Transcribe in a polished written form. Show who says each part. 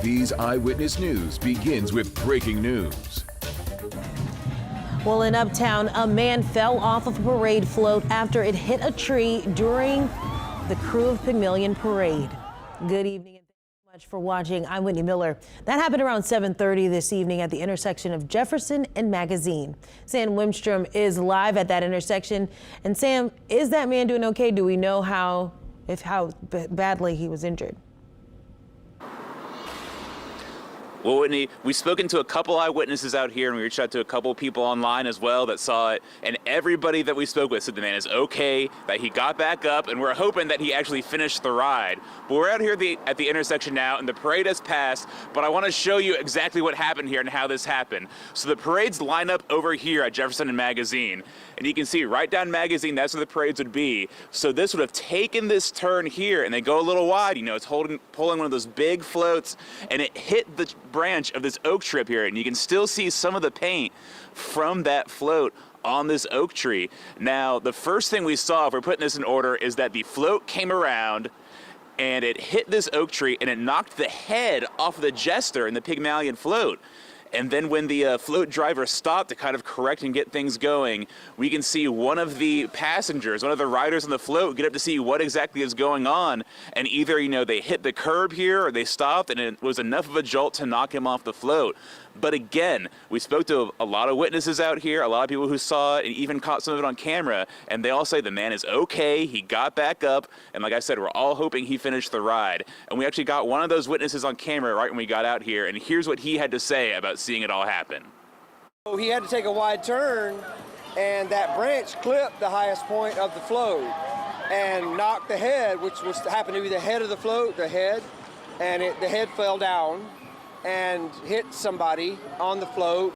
Speaker 1: WWL-TV's Eyewitness News begins with breaking news.
Speaker 2: Well, in Uptown, a man fell off of a parade float after it hit a tree during the Krewe of Pygmalion parade. Good evening and thank you so much for watching. I'm Whitney Miller. That happened around 7:30 this evening at the intersection of Jefferson and Magazine. Sam Wimstrom is live at that intersection. And Sam, is that man doing okay? Do we know how badly he was injured?
Speaker 3: Well, Whitney, we've spoken to a couple eyewitnesses out here, and we reached out to a couple people online as well that saw it, and everybody that we spoke with said the man is okay, that he got back up, and we're hoping that he actually finished the ride. But we're out here at the intersection now, and the parade has passed, but I want to show you exactly what happened here and how this happened. So the parades line up over here at Jefferson and Magazine, and you can see right down Magazine, that's where the parades would be. So this would have taken this turn here, and they go a little wide, you know, it's pulling one of those big floats, and it hit the branch of this oak tree up here, and you can still see some of the paint from that float on this oak tree. Now, the first thing we saw, if we're putting this in order, is that the float came around and it hit this oak tree and it knocked the head off of the Jester in the Pygmalion float. And then when the float driver stopped to kind of correct and get things going, we can see one of the passengers, one of the riders on the float, get up to see what exactly is going on. And either, you know, they hit the curb here or they stopped and it was enough of a jolt to knock him off the float. But again, we spoke to a lot of witnesses out here, a lot of people who saw it and even caught some of it on camera. And they all say the man is okay, he got back up. And like I said, we're all hoping he finished the ride. And we actually got one of those witnesses on camera right when we got out here. And here's what he had to say about seeing it all happen.
Speaker 4: So he had to take a wide turn, and that branch clipped the highest point of the float and knocked the head, which happened to be the head of the float, the head fell down and hit somebody on the float.